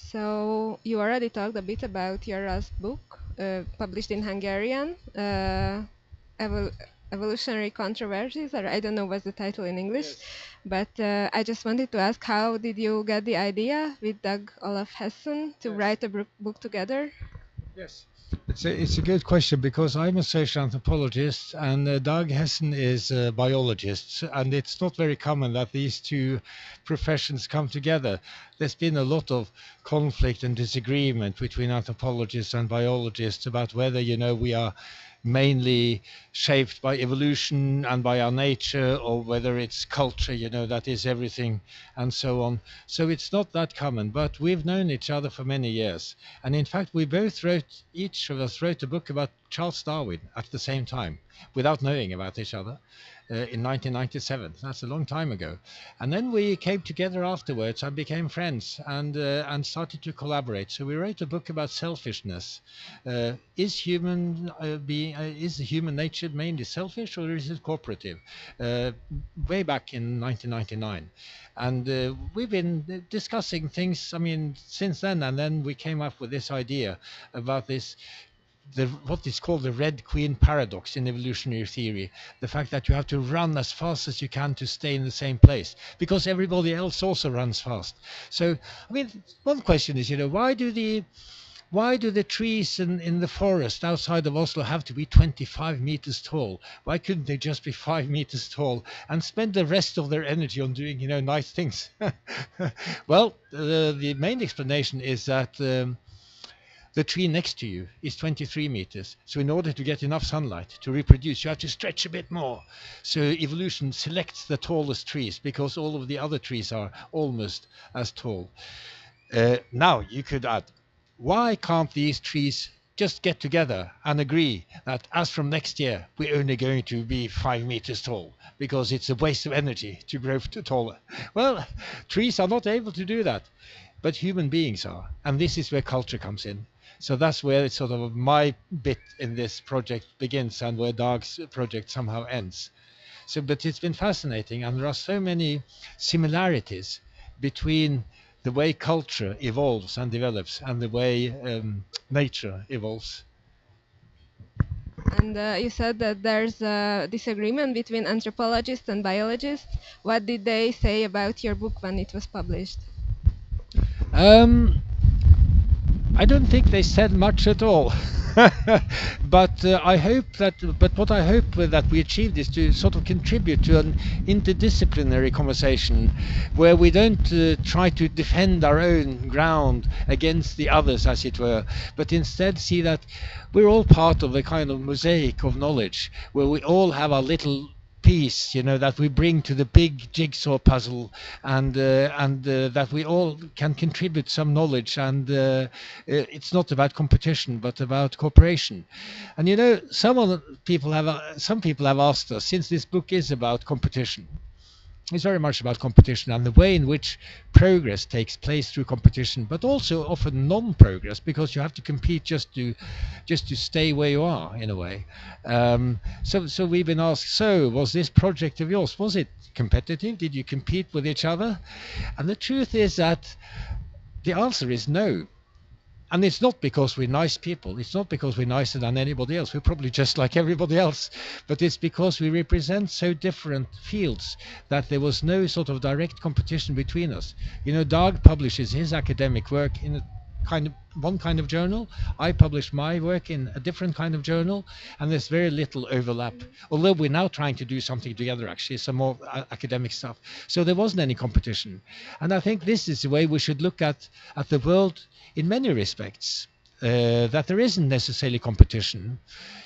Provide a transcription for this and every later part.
So you already talked a bit about your last book, published in Hungarian, Evol Evolutionary Controversies, or I don't know what's the title in English. Yes. But I just wanted to ask, how did you get the idea with Dag Olaf Hessen to write a book together? Yes. It's a good question because I'm a social anthropologist and Dag Hessen is a biologist, and it's not very common that these two professions come together. There's been a lot of conflict and disagreement between anthropologists and biologists about whether, we are mainly shaped by evolution and by our nature, or whether it's culture, that is everything, and so on. So it's not that common, but we've known each other for many years. And in fact, each of us wrote a book about Charles Darwin at the same time, without knowing about each other, in 1997. That's a long time ago. And then we came together afterwards and became friends and started to collaborate. So we wrote a book about selfishness. Is human nature mainly selfish, or is it cooperative? Way back in 1999. And we've been discussing things, since then, and then we came up with this idea about what is called the Red Queen paradox in evolutionary theory. The fact that you have to run as fast as you can to stay in the same place, because everybody else also runs fast. So, one question is, why do the trees in the forest outside of Oslo have to be 25 meters tall? Why couldn't they just be 5 meters tall and spend the rest of their energy on doing, nice things? Well, the main explanation is that the tree next to you is 23 meters. So in order to get enough sunlight to reproduce, you have to stretch a bit more. So evolution selects the tallest trees because all of the other trees are almost as tall. Now you could add, why can't these trees just get together and agree that as from next year, we're only going to be 5 meters tall because it's a waste of energy to grow taller? Well, trees are not able to do that, but human beings are. And this is where culture comes in. So that's where it's sort of my bit in this project begins and where Dag's project somehow ends. But it's been fascinating, and there are so many similarities between the way culture evolves and develops and the way nature evolves. And you said that there's a disagreement between anthropologists and biologists. What did they say about your book when it was published? I don't think they said much at all. But what I hope that we achieved is to sort of contribute to an interdisciplinary conversation where we don't try to defend our own ground against the others, as it were, but instead see that we're all part of a kind of mosaic of knowledge where we all have our little piece, that we bring to the big jigsaw puzzle, and that we all can contribute some knowledge, and it's not about competition but about cooperation. And some people have asked us, since this book is about competition, it's very much about competition and the way in which progress takes place through competition, but also often non-progress, because you have to compete just to stay where you are, in a way. So we've been asked, so was this project of yours, was it competitive? Did you compete with each other? And the truth is that the answer is no. And it's not because we're nice people. It's not because we're nicer than anybody else. We're probably just like everybody else. But it's because we represent so different fields that there was no sort of direct competition between us. Dag publishes his academic work in one kind of journal. I publish my work in a different kind of journal, and there's very little overlap. Although we're now trying to do something together, actually, some more academic stuff. So there wasn't any competition. And I think this is the way we should look at the world in many respects, that there isn't necessarily competition.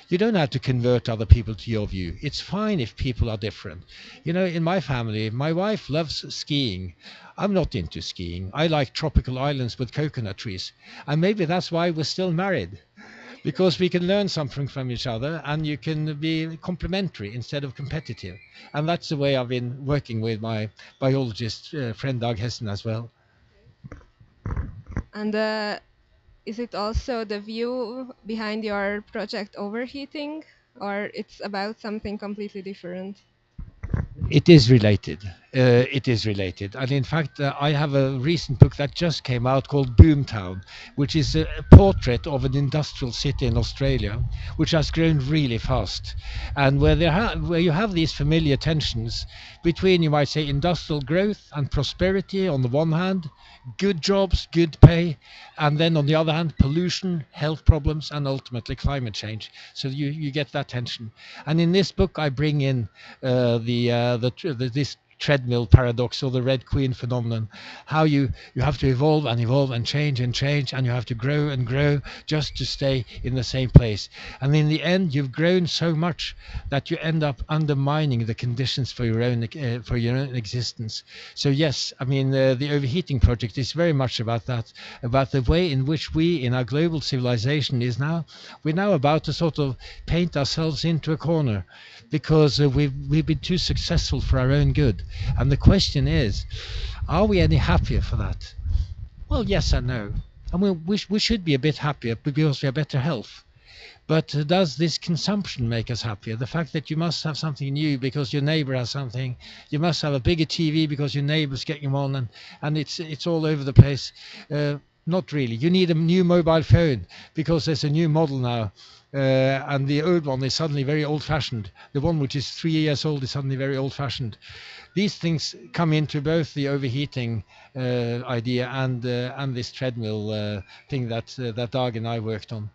You don't have to convert other people to your view. It's fine if people are different. In my family, my wife loves skiing. I'm not into skiing. I like tropical islands with coconut trees. And maybe that's why we're still married, because we can learn something from each other, and you can be complementary instead of competitive. And that's the way I've been working with my biologist friend Dag Hessen as well. And is it also the view behind your project Overheating, or it's about something completely different? It is related. it is related. And in fact, I have a recent book that just came out called Boomtown, which is a portrait of an industrial city in Australia, which has grown really fast, and where you have these familiar tensions between, you might say, industrial growth and prosperity on the one hand, good jobs, good pay, and then on the other hand, pollution, health problems, and ultimately climate change. So you get that tension. And in this book, I bring in this treadmill paradox, or the Red Queen phenomenon, how you have to evolve and change, and you have to grow and grow just to stay in the same place. And in the end, you've grown so much that you end up undermining the conditions for your own existence. So yes, I mean, the overheating project is very much about that, about the way in which we in our global civilization we're now about to sort of paint ourselves into a corner, because we've been too successful for our own good. And the question is, are we any happier for that? Well, yes and no. I mean, we should be a bit happier because we have better health. But does this consumption make us happier? The fact that you must have something new because your neighbor has something, you must have a bigger TV because your neighbor's getting on, and it's all over the place. Not really. You need a new mobile phone because there's a new model now. And the old one is suddenly very old-fashioned. The one which is 3 years old is suddenly very old-fashioned. These things come into both the overheating idea and this treadmill thing that Dag and I worked on.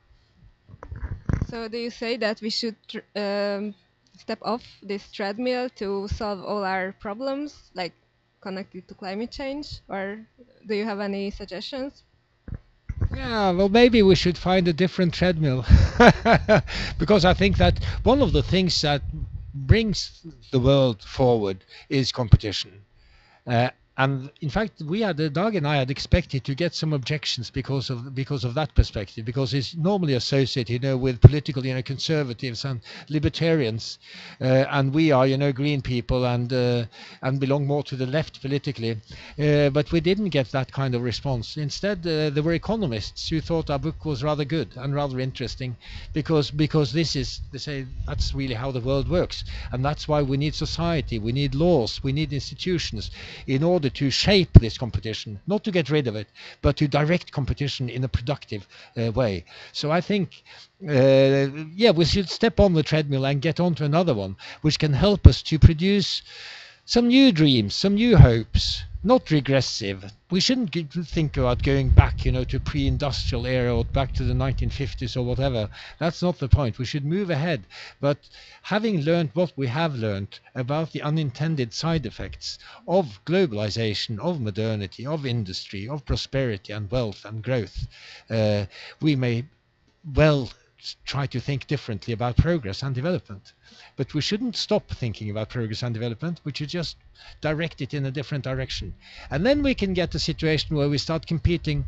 So do you say that we should step off this treadmill to solve all our problems, like connected to climate change? Or do you have any suggestions? Yeah, well, maybe we should find a different treadmill. Because I think that one of the things that brings the world forward is competition. And in fact, Dag and I had expected to get some objections because of that perspective, because it's normally associated, with political, conservatives and libertarians, and we are, green people and belong more to the left politically. But we didn't get that kind of response. Instead, there were economists who thought our book was rather good and rather interesting, because they say that's really how the world works, and that's why we need society, we need laws, we need institutions in order to shape this competition, not to get rid of it, but to direct competition in a productive way. So I think, we should step on the treadmill and get onto another one, which can help us to produce some new dreams, some new hopes, not regressive. We shouldn't think about going back, to pre-industrial era or back to the 1950s or whatever. That's not the point. We should move ahead. But having learned what we have learned about the unintended side effects of globalization, of modernity, of industry, of prosperity and wealth and growth, we may well try to think differently about progress and development. But we shouldn't stop thinking about progress and development. We should just direct it in a different direction. And then we can get a situation where we start competing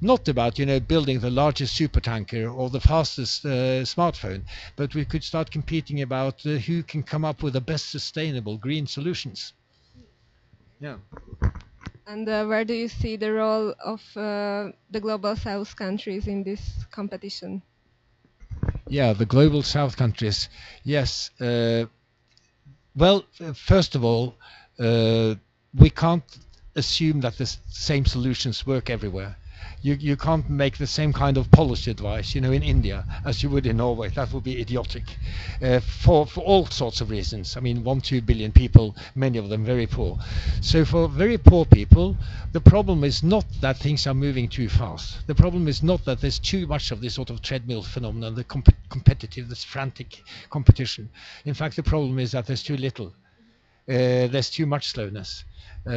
not about, building the largest supertanker or the fastest smartphone, but we could start competing about who can come up with the best sustainable green solutions. Yeah. And where do you see the role of the global south countries in this competition? Yeah, the global south countries. Yes. Well, first of all, we can't assume that the same solutions work everywhere. You can't make the same kind of policy advice, in India as you would in Norway. That would be idiotic for all sorts of reasons. I mean, 1-2 billion people, many of them very poor. So for very poor people, the problem is not that things are moving too fast. The problem is not that there's too much of this sort of treadmill phenomenon, the competitive, this frantic competition. In fact, the problem is that there's too little. There's too much slowness.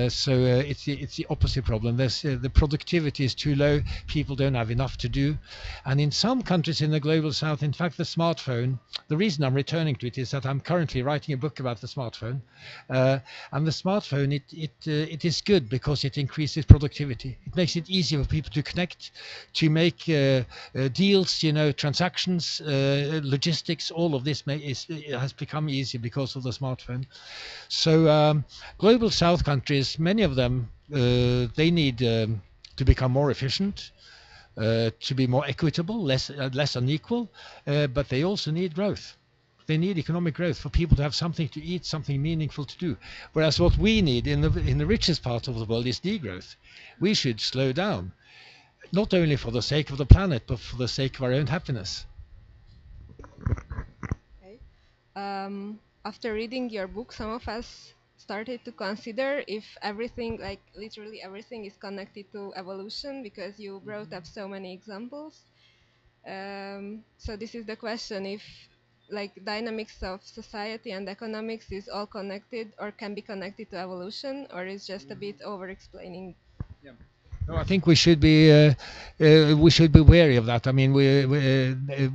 So it's the opposite problem. The productivity is too low. People don't have enough to do. And in some countries in the global south, in fact, the smartphone, the reason I'm returning to it is that I'm currently writing a book about the smartphone. And the smartphone, it is good because it increases productivity. It makes it easier for people to connect, to make deals, transactions, logistics. All of this has become easier because of the smartphone. So global south countries, many of them, they need to become more efficient, to be more equitable, less unequal, but they also need growth. They need economic growth for people to have something to eat, something meaningful to do. Whereas what we need in the richest part of the world is degrowth. We should slow down, not only for the sake of the planet, but for the sake of our own happiness. Okay. After reading your book, some of us started to consider if everything, like literally everything, is connected to evolution, because you brought up so many examples. So this is the question: if like dynamics of society and economics is all connected or can be connected to evolution, or is just a bit over-explaining? No, I think we should be wary of that. I mean,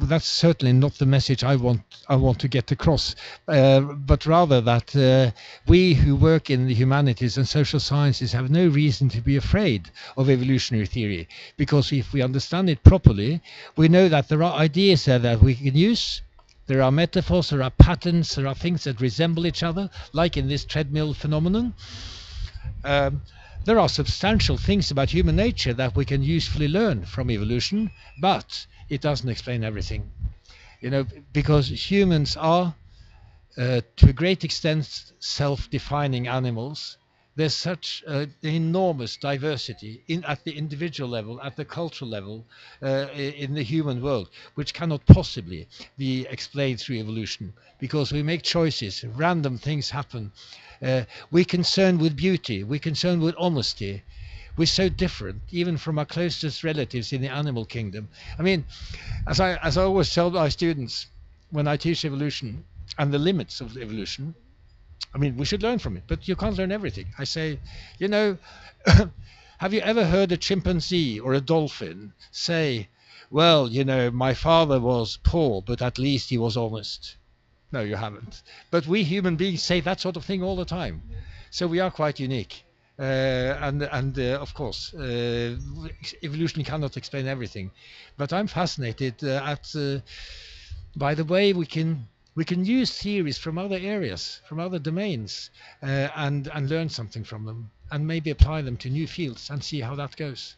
that's certainly not the message I want to get across, but rather that we who work in the humanities and social sciences have no reason to be afraid of evolutionary theory, because if we understand it properly, we know that there are ideas there that we can use. There are metaphors, there are patterns, there are things that resemble each other, like in this treadmill phenomenon. There are substantial things about human nature that we can usefully learn from evolution, but it doesn't explain everything. Because humans are, to a great extent, self-defining animals. There's such enormous diversity at the individual level, at the cultural level, in the human world, which cannot possibly be explained through evolution, because we make choices, random things happen. We're concerned with beauty, we're concerned with honesty. We're so different, even from our closest relatives in the animal kingdom. I mean, as I always tell my students when I teach evolution and the limits of evolution, I mean, we should learn from it, but you can't learn everything. I say, have you ever heard a chimpanzee or a dolphin say, well, my father was poor, but at least he was honest? No, you haven't. But we human beings say that sort of thing all the time. So we are quite unique. And of course, evolution cannot explain everything. But I'm fascinated by the way we can use theories from other areas, from other domains, and learn something from them, and maybe apply them to new fields and see how that goes.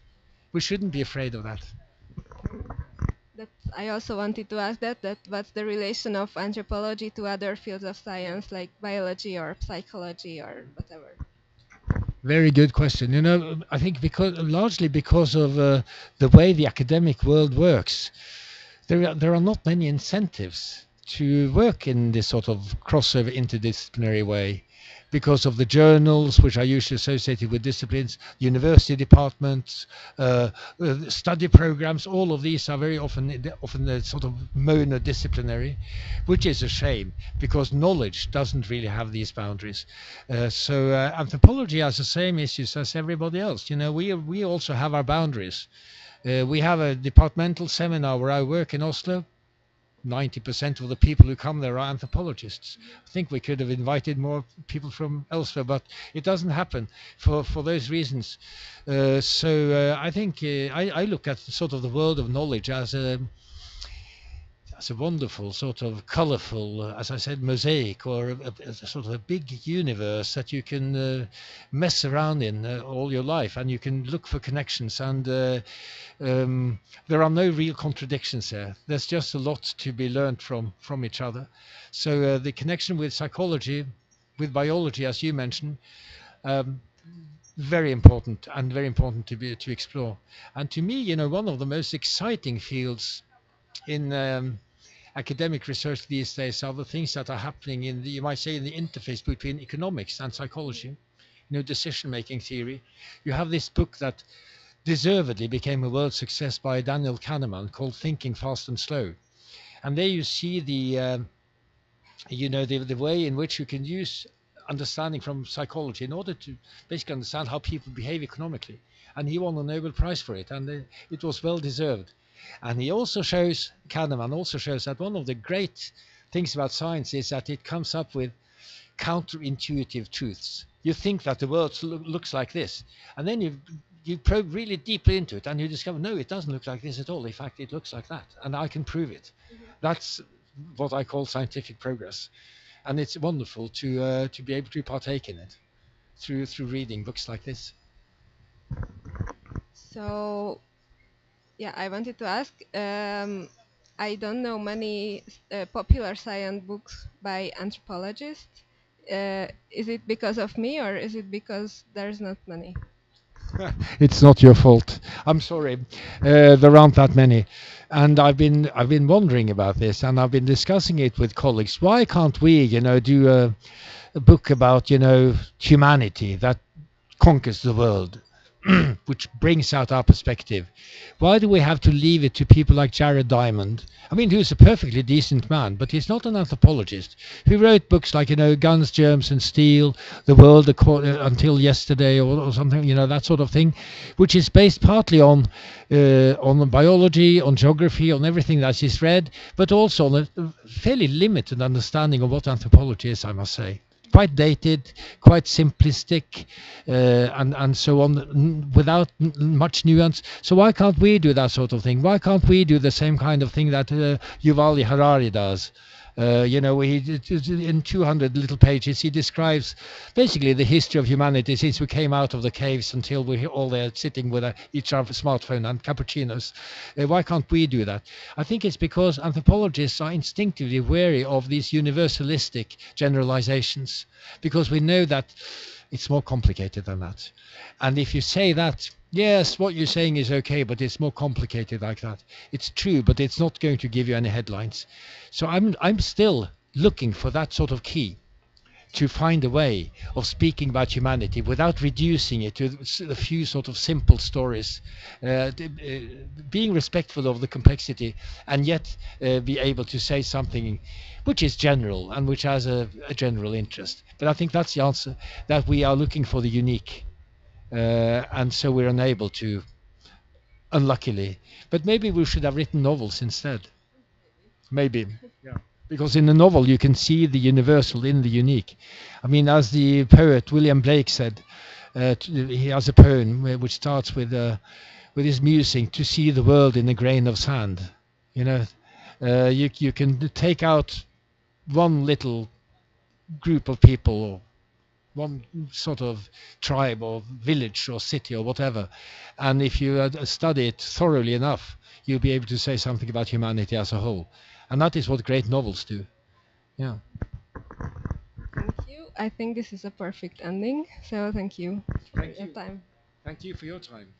We shouldn't be afraid of that. I also wanted to ask that what's the relation of anthropology to other fields of science like biology or psychology or whatever? Very good question. I think largely because of the way the academic world works, there are not many incentives to work in this sort of crossover interdisciplinary way, because of the journals which are usually associated with disciplines, university departments, study programs. All of these are very often sort of monodisciplinary, which is a shame, because knowledge doesn't really have these boundaries. So anthropology has the same issues as everybody else. We also have our boundaries. We have a departmental seminar where I work in Oslo. 90% of the people who come there are anthropologists. I think we could have invited more people from elsewhere, but it doesn't happen for those reasons. So I think I look at sort of the world of knowledge as a wonderful sort of colorful, as I said, mosaic, or a sort of a big universe that you can mess around in all your life, and you can look for connections, and there are no real contradictions there. There's just a lot to be learned from each other. So the connection with psychology, with biology, as you mentioned, very important, and very important to explore. And to me, one of the most exciting fields in academic research these days are the things that are happening in the interface between economics and psychology, decision-making theory. You have this book that deservedly became a world success by Daniel Kahneman called Thinking Fast and Slow. And there you see the way in which you can use understanding from psychology in order to basically understand how people behave economically. And he won the Nobel Prize for it, and it was well deserved. And Kahneman also shows that one of the great things about science is that it comes up with counterintuitive truths. You think that the world looks like this, and then you probe really deeply into it, and you discover, no, it doesn't look like this at all. In fact, it looks like that, and I can prove it. Mm-hmm. That's what I call scientific progress, and it's wonderful to be able to partake in it through reading books like this. So, yeah, I wanted to ask. I don't know many popular science books by anthropologists. Is it because of me, or is it because there's not many? It's not your fault. I'm sorry. There aren't that many, and I've been wondering about this, and I've been discussing it with colleagues. Why can't we, do a book about, humanity that conquers the world, which brings out our perspective? Why do we have to leave it to people like Jared Diamond? I mean, who's a perfectly decent man, but he's not an anthropologist. Who wrote books like, Guns, Germs, and Steel, The World Until Yesterday, or something, that sort of thing, which is based partly on biology, on geography, on everything that he's read, but also on a fairly limited understanding of what anthropology is, I must say. Quite dated, quite simplistic, and so on, without much nuance. So why can't we do that sort of thing? Why can't we do the same kind of thing that Yuval Harari does? In 200 little pages, he describes basically the history of humanity since we came out of the caves until we're all there sitting with each other's smartphone and cappuccinos. Why can't we do that? I think it's because anthropologists are instinctively wary of these universalistic generalizations, because we know that it's more complicated than that. And if you say that, yes, what you're saying is okay, but it's more complicated like that, it's true, but it's not going to give you any headlines. So I'm still looking for that sort of key to find a way of speaking about humanity without reducing it to a few sort of simple stories, being respectful of the complexity, and yet be able to say something which is general and which has a general interest. But I think that's the answer, that we are looking for the unique, and so we're unable to, unluckily. But maybe we should have written novels instead. Maybe. Yeah. Because in a novel you can see the universal in the unique. I mean, as the poet William Blake said, he has a poem which starts with his musing, to see the world in a grain of sand. You can take out one little group of people, or one sort of tribe or village or city or whatever, and if you study it thoroughly enough, you'll be able to say something about humanity as a whole. And that is what great novels do. Yeah. Thank you. I think this is a perfect ending. So thank you for your time. Thank you for your time.